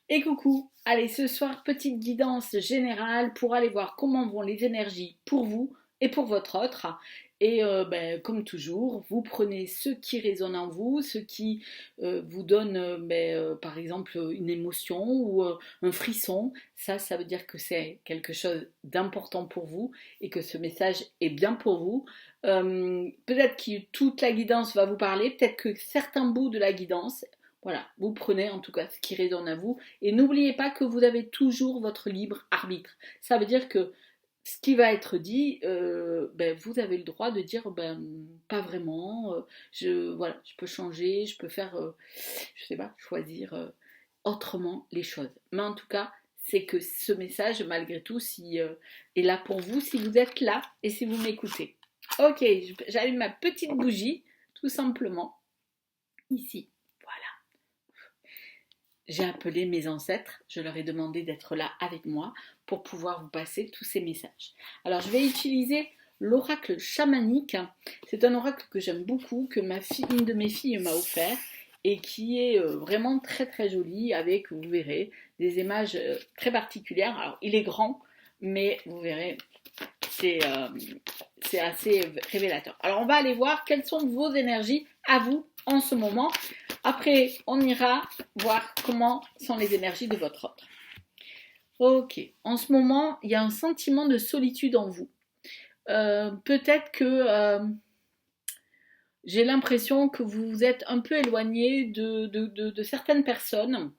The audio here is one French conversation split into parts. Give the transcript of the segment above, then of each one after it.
Et coucou, allez ce soir petite guidance générale pour aller voir comment vont les énergies pour vous et pour votre autre. Et comme toujours, vous prenez ce qui résonne en vous, ce qui vous donne par exemple une émotion ou un frisson. Ça veut dire que c'est quelque chose d'important pour vous et que ce message est bien pour vous. Peut-être que toute la guidance va vous parler, peut-être que certains bouts de la guidance. Voilà, vous prenez en tout cas ce qui résonne à vous et n'oubliez pas que vous avez toujours votre libre arbitre. Ça veut dire que ce qui va être dit, vous avez le droit de dire pas vraiment, je peux changer, je peux faire, je sais pas, choisir autrement les choses. Mais en tout cas, c'est que ce message, malgré tout, est là pour vous, si vous êtes là et si vous m'écoutez. Ok, j'allume ma petite bougie, tout simplement, ici. J'ai appelé mes ancêtres, je leur ai demandé d'être là avec moi pour pouvoir vous passer tous ces messages. Alors je vais utiliser l'oracle chamanique. C'est un oracle que j'aime beaucoup, que une de mes filles m'a offert et qui est vraiment très très joli avec, vous verrez, des images très particulières. Alors il est grand, mais vous verrez, c'est assez révélateur. Alors on va aller voir quelles sont vos énergies à vous en ce moment. Après, on ira voir comment sont les énergies de votre autre. Ok, en ce moment, il y a un sentiment de solitude en vous. Peut-être que j'ai l'impression que vous vous êtes un peu éloigné de certaines personnes,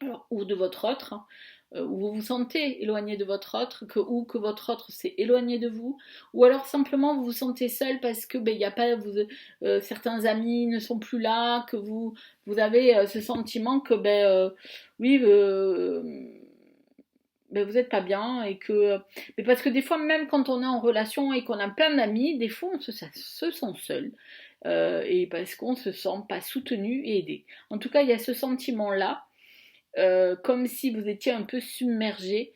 alors, ou de votre autre, où vous vous sentez éloigné de votre autre, ou que votre autre s'est éloigné de vous, ou alors simplement vous vous sentez seul parce que y a pas certains amis ne sont plus là, que vous avez ce sentiment que oui vous n'êtes pas bien et que mais parce que des fois même quand on est en relation et qu'on a plein d'amis, des fois on se sent seul. Et parce qu'on se sent pas soutenu et aidé. En tout cas, il y a ce sentiment-là, comme si vous étiez un peu submergé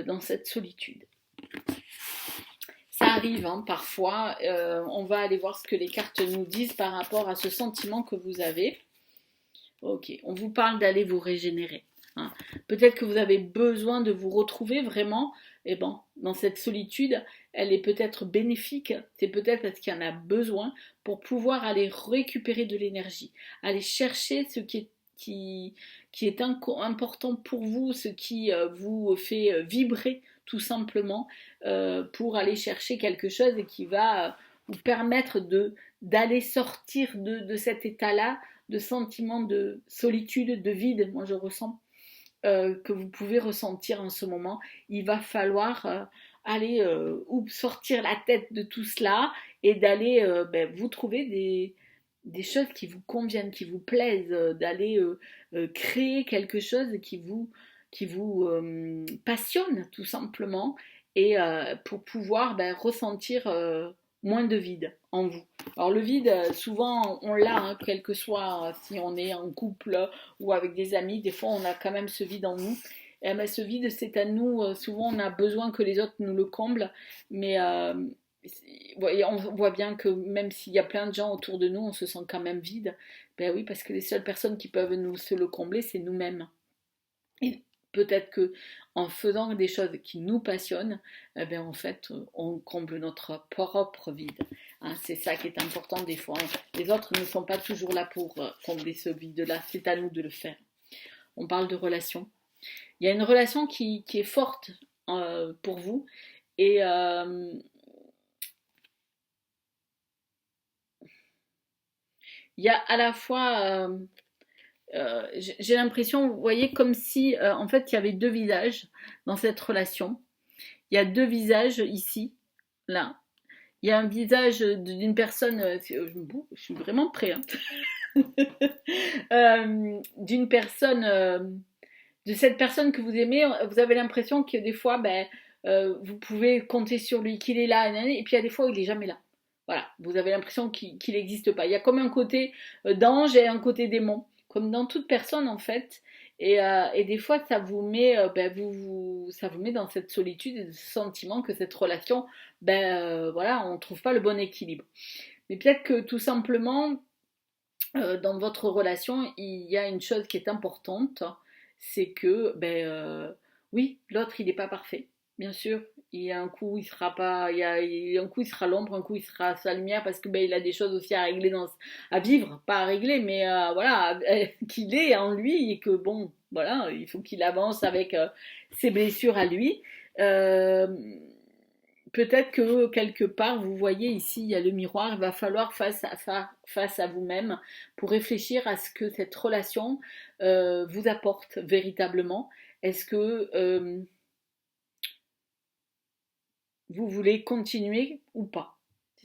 dans cette solitude. Ça arrive parfois, on va aller voir ce que les cartes nous disent par rapport à ce sentiment que vous avez. Ok, on vous parle d'aller vous régénérer. Peut-être que vous avez besoin de vous retrouver vraiment, dans cette solitude, elle est peut-être bénéfique, c'est peut-être parce qu'il y en a besoin pour pouvoir aller récupérer de l'énergie, aller chercher ce qui est important pour vous, ce qui vous fait vibrer tout simplement, pour aller chercher quelque chose et qui va vous permettre d'aller sortir de cet état-là, de sentiment de solitude, de vide, moi je ressens, que vous pouvez ressentir en ce moment. Il va falloir aller sortir la tête de tout cela et d'aller vous trouver des choses qui vous conviennent, qui vous plaisent, d'aller créer quelque chose qui vous passionne tout simplement et pour pouvoir ressentir moins de vide en vous. Alors le vide, souvent on l'a, quel que soit si on est en couple ou avec des amis, des fois on a quand même ce vide en nous. Et ce vide, c'est à nous, souvent on a besoin que les autres nous le comblent, mais on voit bien que même s'il y a plein de gens autour de nous, on se sent quand même vide. Ben oui, parce que les seules personnes qui peuvent nous se le combler, c'est nous-mêmes. Et peut-être que en faisant des choses qui nous passionnent, en fait, on comble notre propre vide. C'est ça qui est important des fois. Les autres ne sont pas toujours là pour combler ce vide-là. C'est à nous de le faire. On parle de relation. Il y a une relation qui est forte pour vous et il y a à la fois j'ai l'impression, vous voyez, comme si en fait il y avait deux visages dans cette relation. Il y a deux visages ici, là. Il y a un visage d'une personne, je suis vraiment prêt, d'une personne, de cette personne que vous aimez, vous avez l'impression que des fois, vous pouvez compter sur lui, qu'il est là, et puis il y a des fois où il n'est jamais là. Voilà, vous avez l'impression qu'il n'existe pas. Il y a comme un côté d'ange et un côté démon, comme dans toute personne en fait. Et des fois, ça vous met, ça vous met dans cette solitude et ce sentiment que cette relation, on ne trouve pas le bon équilibre. Mais peut-être que tout simplement, dans votre relation, il y a une chose qui est importante c'est que, oui, l'autre, il n'est pas parfait, bien sûr. Il y a un coup, il sera pas, il y a un coup, il sera l'ombre, un coup, il sera sa lumière, parce que il a des choses aussi à régler, à vivre, pas à régler, mais voilà, qu'il est en lui, et que bon, voilà, il faut qu'il avance avec ses blessures à lui. Euh, Peut-être que quelque part, vous voyez ici, il y a le miroir, il va falloir face à vous-même, pour réfléchir à ce que cette relation vous apporte véritablement. Est-ce que vous voulez continuer ou pas?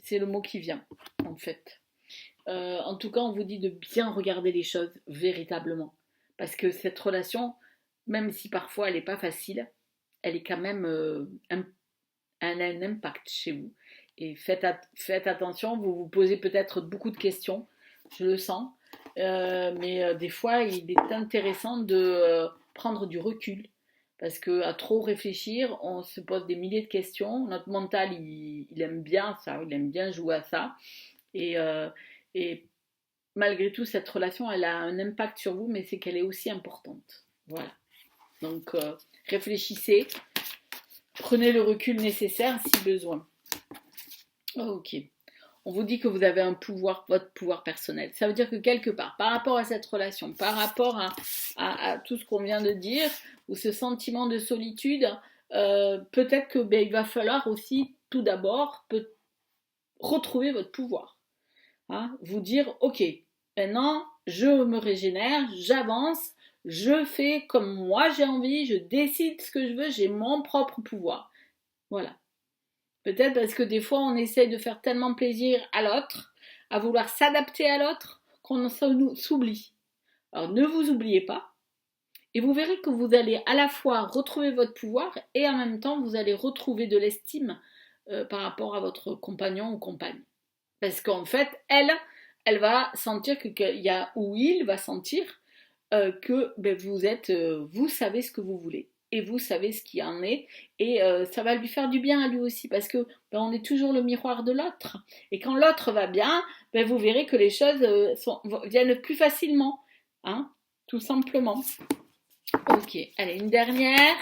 C'est le mot qui vient, en fait. En tout cas, on vous dit de bien regarder les choses véritablement. Parce que cette relation, même si parfois elle n'est pas facile, elle est quand même a un impact chez vous. Et faites attention, vous vous posez peut-être beaucoup de questions, je le sens, mais des fois il est intéressant de prendre du recul. Parce qu'à trop réfléchir, on se pose des milliers de questions. Notre mental, il aime bien ça, il aime bien jouer à ça. Et, euh, et malgré tout, cette relation, elle a un impact sur vous, mais c'est qu'elle est aussi importante. Voilà. Donc, réfléchissez, prenez le recul nécessaire si besoin. Ok. On vous dit que vous avez un pouvoir, votre pouvoir personnel. Ça veut dire que quelque part, par rapport à cette relation, par rapport à tout ce qu'on vient de dire, ou ce sentiment de solitude, peut-être que il va falloir aussi, tout d'abord, retrouver votre pouvoir. Hein, vous dire, ok, maintenant, je me régénère, j'avance, je fais comme moi j'ai envie, je décide ce que je veux, j'ai mon propre pouvoir. Voilà. Peut-être parce que des fois, on essaye de faire tellement plaisir à l'autre, à vouloir s'adapter à l'autre, qu'on s'oublie. Alors, ne vous oubliez pas, et vous verrez que vous allez à la fois retrouver votre pouvoir, et en même temps, vous allez retrouver de l'estime par rapport à votre compagnon ou compagne. Parce qu'en fait, elle va sentir qu'il y a, ou il va sentir que vous savez ce que vous voulez et vous savez ce qui en est et ça va lui faire du bien à lui aussi parce que on est toujours le miroir de l'autre et quand l'autre va bien, vous verrez que les choses viennent plus facilement, hein, tout simplement. Ok, allez, une dernière.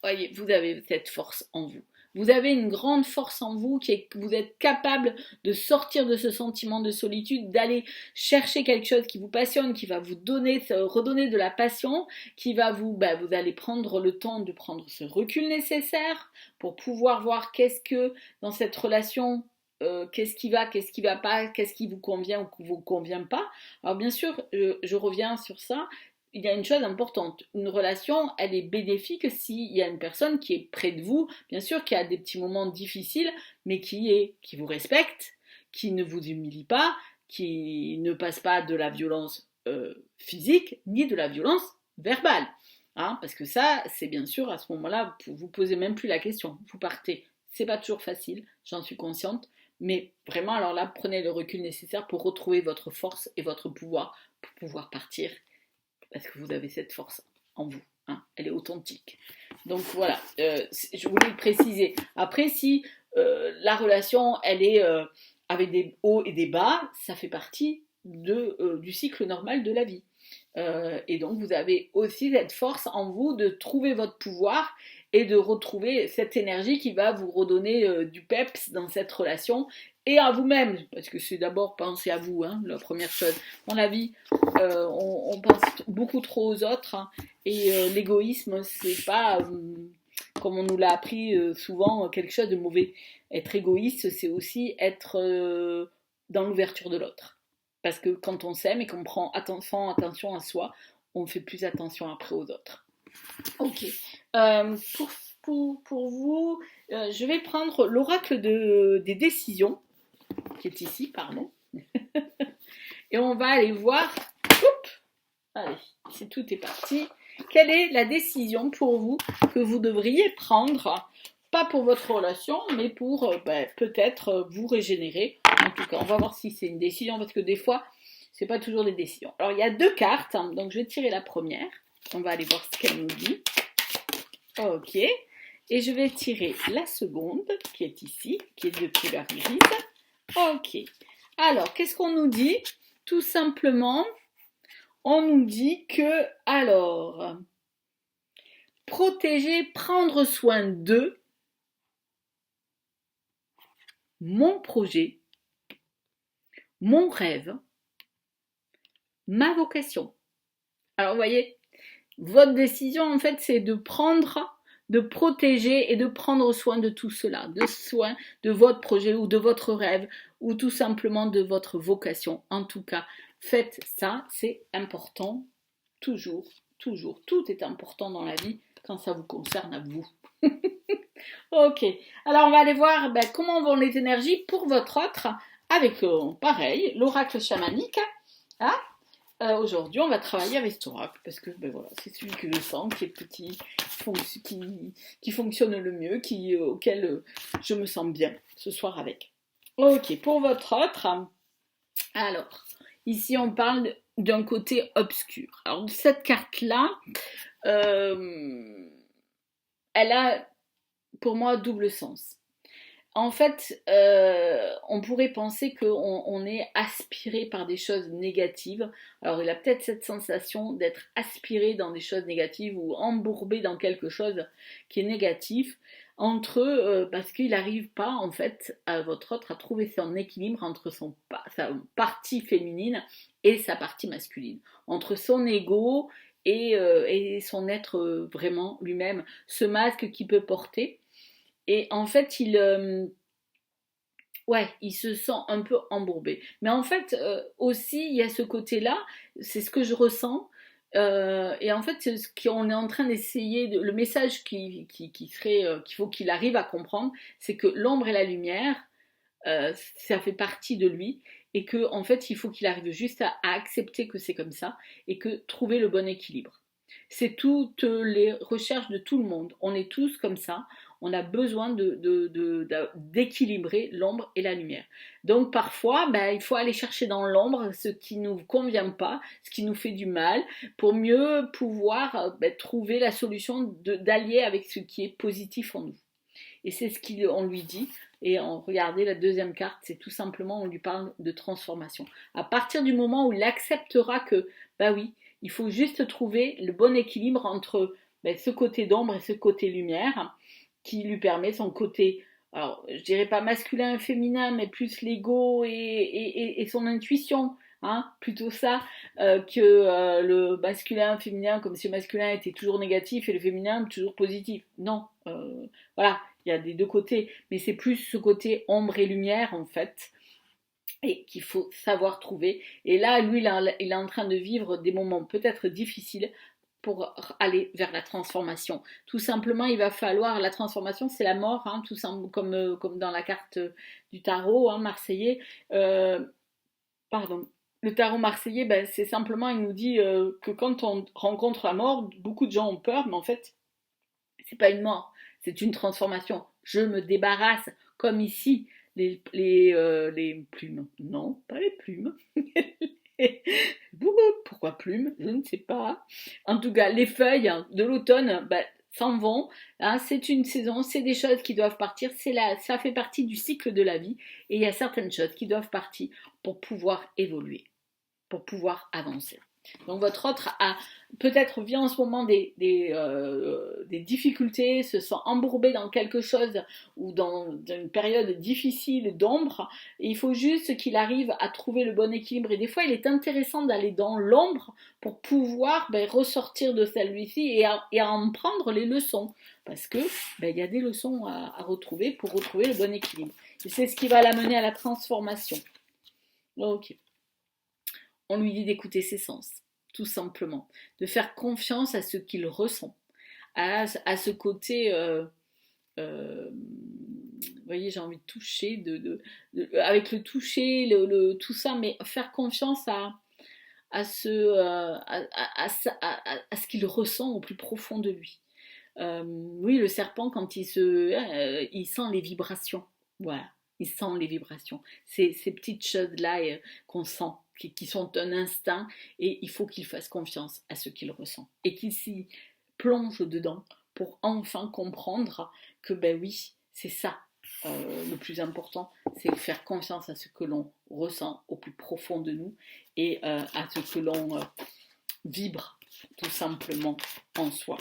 Voyez, vous avez cette force en vous. Vous avez une grande force en vous qui est que vous êtes capable de sortir de ce sentiment de solitude, d'aller chercher quelque chose qui vous passionne, qui va vous redonner de la passion, qui va vous allez prendre le temps de prendre ce recul nécessaire pour pouvoir voir qu'est-ce que dans cette relation qu'est-ce qui va pas, qu'est-ce qui vous convient ou qui vous convient pas. Alors bien sûr, je reviens sur ça. Il y a une chose importante, une relation, elle est bénéfique s'il y a une personne qui est près de vous, bien sûr qui a des petits moments difficiles, mais qui vous respecte, qui ne vous humilie pas, qui ne passe pas de la violence physique, ni de la violence verbale. Hein, parce que ça, c'est bien sûr, à ce moment-là, vous posez même plus la question, vous partez. C'est pas toujours facile, j'en suis consciente, mais vraiment, alors là, prenez le recul nécessaire pour retrouver votre force et votre pouvoir pour pouvoir partir parce que vous avez cette force en vous, hein, elle est authentique. Donc voilà, je voulais le préciser. Après, si la relation, elle est avec des hauts et des bas, ça fait partie du cycle normal de la vie. Et donc vous avez aussi cette force en vous de trouver votre pouvoir et de retrouver cette énergie qui va vous redonner du peps dans cette relation et à vous-même, parce que c'est d'abord penser à vous, hein, la première chose. Dans la vie, on pense beaucoup trop aux autres, hein, et l'égoïsme, c'est pas, comme on nous l'a appris souvent, quelque chose de mauvais. Être égoïste, c'est aussi être dans l'ouverture de l'autre. Parce que quand on s'aime et qu'on prend attention à soi, on fait plus attention après aux autres. Ok. Pour vous, je vais prendre l'oracle des décisions, qui est ici, pardon. Et on va aller voir. Allez, c'est tout est parti. Quelle est la décision pour vous que vous devriez prendre, pas pour votre relation, mais pour peut-être vous régénérer. En tout cas, on va voir si c'est une décision, parce que des fois, c'est pas toujours des décisions. Alors, il y a 2 cartes, donc je vais tirer la première. On va aller voir ce qu'elle nous dit. Ok. Et je vais tirer la seconde, qui est ici, qui est de couleur grise. Ok. Alors, qu'est-ce qu'on nous dit? Tout simplement, On nous dit que, alors, protéger, prendre soin de mon projet, mon rêve, ma vocation. Alors, vous voyez, votre décision, en fait, c'est de protéger et de prendre soin de tout cela, de soin de votre projet ou de votre rêve ou tout simplement de votre vocation. En tout cas, faites ça, c'est important, toujours, toujours. Tout est important dans la vie quand ça vous concerne à vous. Ok, alors on va aller voir comment vont les énergies pour votre autre avec, pareil, l'oracle chamanique. Hein. Aujourd'hui, on va travailler avec cet oracle parce que voilà, c'est celui que je sens, qui fonctionne le mieux, auquel je me sens bien ce soir avec. Ok, pour votre autre, alors, ici on parle d'un côté obscur. Alors, cette carte-là, elle a pour moi double sens. En fait, on pourrait penser qu'on est aspiré par des choses négatives. Alors, il a peut-être cette sensation d'être aspiré dans des choses négatives ou embourbé dans quelque chose qui est négatif, parce qu'il n'arrive pas, en fait, à votre autre, à trouver son équilibre entre sa partie féminine et sa partie masculine. Entre son ego et son être vraiment lui-même, ce masque qu'il peut porter. Et en fait, il se sent un peu embourbé. Mais en fait, aussi, il y a ce côté-là, c'est ce que je ressens. Et en fait, c'est ce qu'on est en train d'essayer, le message qu'il faut qu'il arrive à comprendre, c'est que l'ombre et la lumière, ça fait partie de lui. Et que en fait, il faut qu'il arrive juste à accepter que c'est comme ça et que trouver le bon équilibre. C'est toutes les recherches de tout le monde. On est tous comme ça. On a besoin d'équilibrer l'ombre et la lumière. Donc parfois, il faut aller chercher dans l'ombre ce qui ne nous convient pas, ce qui nous fait du mal, pour mieux pouvoir trouver la solution d'allier avec ce qui est positif en nous. Et c'est ce qu'on lui dit. Et regardez la deuxième carte, c'est tout simplement, on lui parle de transformation. À partir du moment où il acceptera que, oui, il faut juste trouver le bon équilibre entre ce côté d'ombre et ce côté lumière, qui lui permet son côté, alors je dirais pas masculin et féminin, mais plus l'ego et son intuition, plutôt ça, que le masculin, féminin, comme si le masculin était toujours négatif et le féminin toujours positif. Non, voilà, il y a des deux côtés, mais c'est plus ce côté ombre et lumière en fait, et qu'il faut savoir trouver. Et là, lui, il est en train de vivre des moments peut-être difficiles pour aller vers la transformation. Tout simplement, il va falloir, la transformation, c'est la mort, tout simplement, comme dans la carte du tarot marseillais. Pardon. Le tarot marseillais, c'est simplement, il nous dit que quand on rencontre la mort, beaucoup de gens ont peur, mais en fait, c'est pas une mort, c'est une transformation. Je me débarrasse, comme ici, les plumes. Non, pas les plumes. Pourquoi plumes? Je ne sais pas. En tout cas, les feuilles de l'automne s'en vont. C'est une saison, c'est des choses qui doivent partir. Ça fait partie du cycle de la vie. Et il y a certaines choses qui doivent partir pour pouvoir évoluer, pour pouvoir avancer. Donc votre autre a peut-être vit en ce moment des difficultés, se sent embourbé dans quelque chose ou dans une période difficile d'ombre. Et il faut juste qu'il arrive à trouver le bon équilibre. Et des fois, il est intéressant d'aller dans l'ombre pour pouvoir ressortir de celui-ci et à en prendre les leçons. Parce que y a des leçons à retrouver pour retrouver le bon équilibre. Et c'est ce qui va l'amener à la transformation. Ok. On lui dit d'écouter ses sens, tout simplement, de faire confiance à ce qu'il ressent, à ce côté, vous voyez, j'ai envie de toucher, avec le toucher, tout ça, mais faire confiance à ce qu'il ressent au plus profond de lui. Oui, le serpent, quand il sent les vibrations, voilà, il sent les vibrations, ces petites choses-là qu'on sent, qui sont un instinct, et il faut qu'il fasse confiance à ce qu'il ressent, et qu'il s'y plonge dedans, pour enfin comprendre que oui, c'est ça, le plus important, c'est de faire confiance à ce que l'on ressent au plus profond de nous, et à ce que l'on vibre tout simplement en soi.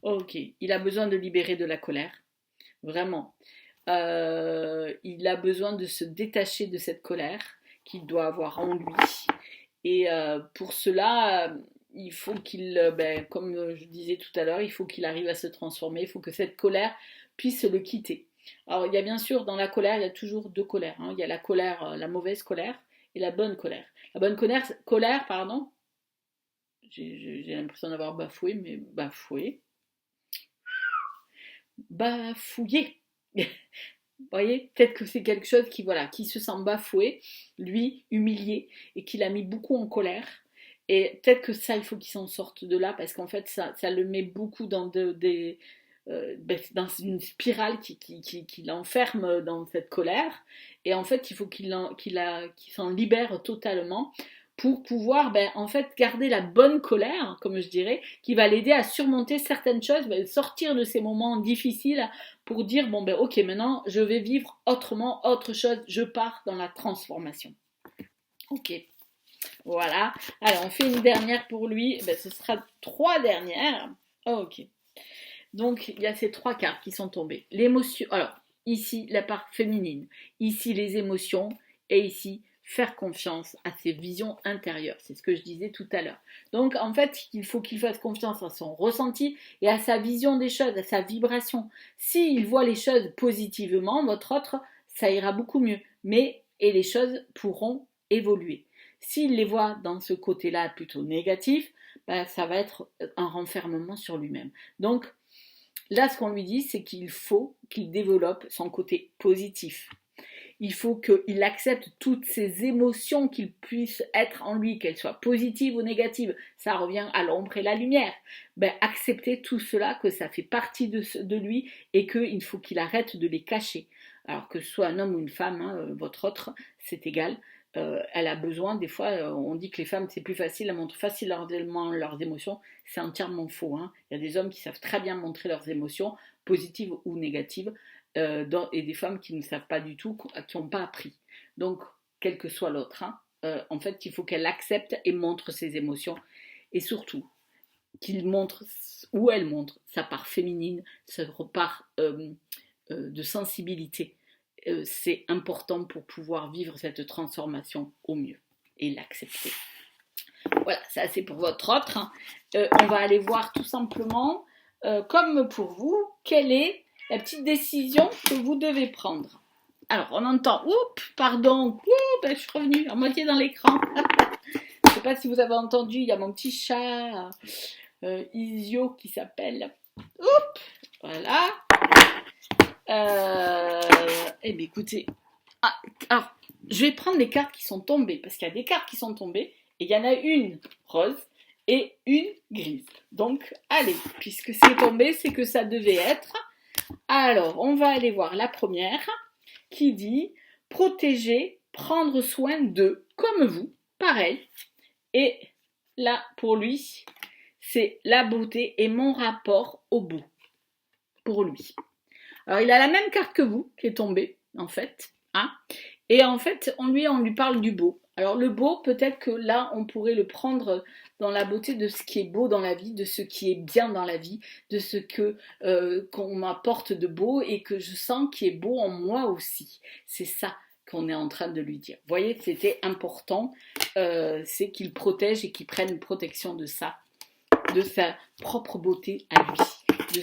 Ok, il a besoin de libérer de la colère, vraiment. Il a besoin de se détacher de cette colère qu'il doit avoir en lui. Et pour cela, il faut qu'il, comme je disais tout à l'heure, il faut qu'il arrive à se transformer, il faut que cette colère puisse le quitter. Alors il y a bien sûr dans la colère, il y a toujours deux colères, hein. Il y a la colère, la mauvaise colère et la bonne colère. La bonne colère, pardon, j'ai l'impression d'avoir bafoué, mais bafouillé. Vous voyez, peut-être que c'est quelque chose qui, voilà, qui se sent bafoué, lui, humilié, et qu'il a mis beaucoup en colère. Et peut-être que ça, il faut qu'il s'en sorte de là, parce qu'en fait, ça le met beaucoup dans dans une spirale qui l'enferme dans cette colère. Et en fait, il faut qu'il s'en libère totalement pour pouvoir en fait garder la bonne colère, comme je dirais, qui va l'aider à surmonter certaines choses, sortir de ces moments difficiles pour dire bon ok, maintenant je vais vivre autrement, autre chose, je pars dans la transformation. Ok, voilà. Alors on fait une dernière pour lui, ce sera 3 dernières. Ok. Donc il y a ces 3 cartes qui sont tombées. L'émotion, alors ici la part féminine, ici les émotions et ici faire confiance à ses visions intérieures. C'est ce que je disais tout à l'heure. Donc en fait, il faut qu'il fasse confiance à son ressenti et à sa vision des choses, à sa vibration. S'il voit les choses positivement, votre autre, ça ira beaucoup mieux. Et les choses pourront évoluer. S'il les voit dans ce côté-là plutôt négatif, ça va être un renfermement sur lui-même. Donc là, ce qu'on lui dit, c'est qu'il faut qu'il développe son côté positif. Il faut qu'il accepte toutes ces émotions qu'il puisse être en lui, qu'elles soient positives ou négatives. Ça revient à l'ombre et la lumière. Accepter tout cela, que ça fait partie de lui et qu'il faut qu'il arrête de les cacher. Alors que ce soit un homme ou une femme, hein, votre autre, c'est égal. Elle a besoin, des fois, on dit que les femmes, c'est plus facile, elles montrent facilement leurs émotions. C'est entièrement faux, hein. Il y a des hommes qui savent très bien montrer leurs émotions, positives ou négatives. Et des femmes qui ne savent pas du tout, qui n'ont pas appris. Donc, quel que soit l'autre, hein, en fait, il faut qu'elle accepte et montre ses émotions. Et surtout, qu'il montre, ou elle montre, sa part féminine, sa part de sensibilité. C'est important pour pouvoir vivre cette transformation au mieux et l'accepter. Voilà, ça c'est pour votre autre. Hein. On va aller voir tout simplement, comme pour vous, quelle est la petite décision que vous devez prendre. Alors, on entend, je suis revenue à moitié dans l'écran. Je ne sais pas si vous avez entendu, il y a mon petit chat Isio qui s'appelle. Voilà. Écoutez, alors, je vais prendre les cartes qui sont tombées, parce qu'il y a des cartes qui sont tombées, et il y en a une rose et une grise. Donc, allez, puisque c'est tombé, c'est que ça devait être. Alors, on va aller voir la première qui dit « Protéger, prendre soin d'eux, comme vous, pareil. » Et là, pour lui, c'est la beauté et mon rapport au beau, pour lui. Alors, il a la même carte que vous, qui est tombée, en fait. Hein, et en fait, on lui parle du beau. Alors, le beau, peut-être que là, on pourrait le prendre dans la beauté de ce qui est beau dans la vie, de ce qui est bien dans la vie, de ce qu'on m'apporte de beau et que je sens qui est beau en moi aussi. C'est ça qu'on est en train de lui dire. Vous voyez, c'était important, c'est qu'il protège et qu'il prenne protection de ça, de sa propre beauté à lui. De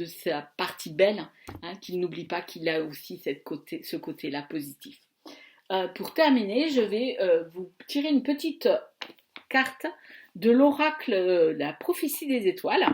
sa partie belle, hein, qu'il n'oublie pas qu'il a aussi ce côté-là positif. Pour terminer, je vais vous tirer une petite carte de l'oracle, la prophétie des étoiles,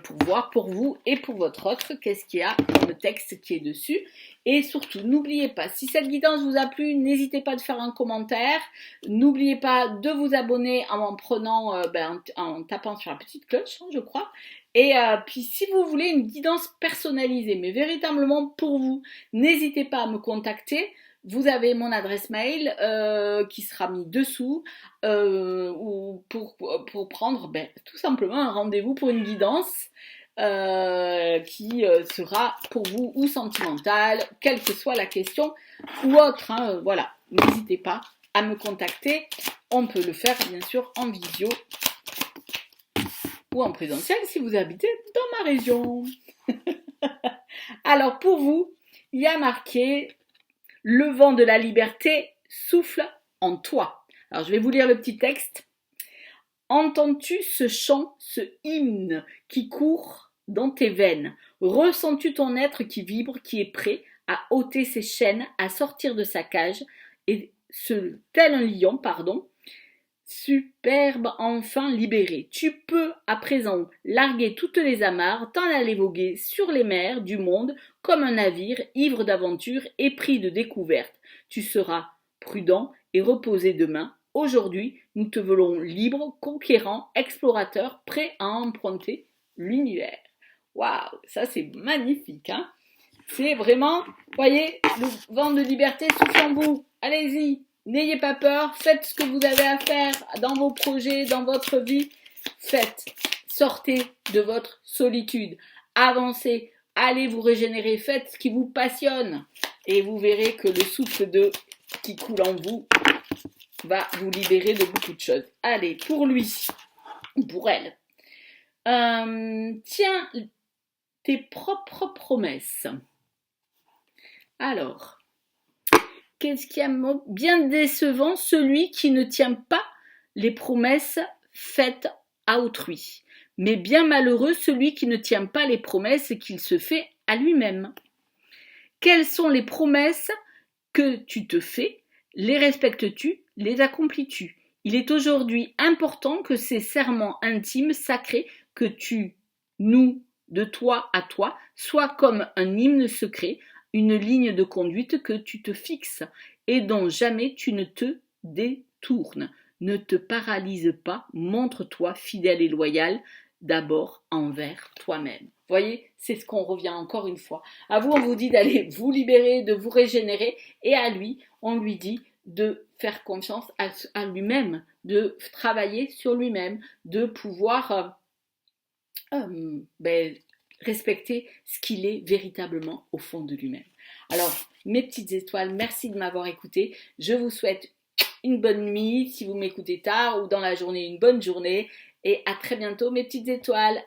pour voir pour vous et pour votre autre qu'est-ce qu'il y a dans le texte qui est dessus. Et surtout, n'oubliez pas, si cette guidance vous a plu, n'hésitez pas de faire un commentaire. N'oubliez pas de vous abonner en en tapant sur la petite cloche, hein, je crois. Et puis, si vous voulez une guidance personnalisée, mais véritablement pour vous, n'hésitez pas à me contacter. Vous avez mon adresse mail qui sera mis dessous ou pour prendre tout simplement un rendez-vous pour une guidance qui sera pour vous ou sentimentale, quelle que soit la question ou autre. Hein, voilà, n'hésitez pas à me contacter. On peut le faire bien sûr en visio ou en présentiel si vous habitez dans ma région. Alors pour vous, il y a marqué « Le vent de la liberté souffle en toi ». Alors je vais vous lire le petit texte. « Entends-tu ce chant, ce hymne qui court dans tes veines? Ressens-tu ton être qui vibre, qui est prêt à ôter ses chaînes, à sortir de sa cage et tel un lion, superbe enfin libéré. Tu peux à présent larguer toutes les amarres, t'en aller voguer sur les mers du monde comme un navire ivre d'aventure, épris de découvertes. Tu seras prudent et reposé demain. Aujourd'hui, nous te voulons libre, conquérant, explorateur, prêt à emprunter l'univers. » Waouh, ça c'est magnifique, hein? C'est vraiment, voyez, le vent de liberté souffle en vous. Allez-y, n'ayez pas peur, faites ce que vous avez à faire dans vos projets, dans votre vie. Faites, sortez de votre solitude, avancez, allez vous régénérer, faites ce qui vous passionne. Et vous verrez que le souffle qui coule en vous va vous libérer de beaucoup de choses. Allez, pour lui, ou pour elle, tiens tes propres promesses. Alors, qu'est-ce qui a bien décevant? Celui qui ne tient pas les promesses faites à autrui. Mais bien malheureux celui qui ne tient pas les promesses qu'il se fait à lui-même. Quelles sont les promesses que tu te fais? Les respectes-tu? Les accomplis-tu? Il est aujourd'hui important que ces serments intimes, sacrés, que tu noues de toi à toi, soient comme un hymne secret, une ligne de conduite que tu te fixes et dont jamais tu ne te détournes. Ne te paralyse pas, montre-toi fidèle et loyal, d'abord envers toi-même. Voyez, c'est ce qu'on revient encore une fois. À vous, on vous dit d'aller vous libérer, de vous régénérer, et à lui, on lui dit de faire confiance à lui-même, de travailler sur lui-même, de pouvoir respecter ce qu'il est véritablement au fond de lui-même. Alors, mes petites étoiles, merci de m'avoir écouté. Je vous souhaite une bonne nuit si vous m'écoutez tard ou dans la journée, une bonne journée. Et à très bientôt, mes petites étoiles.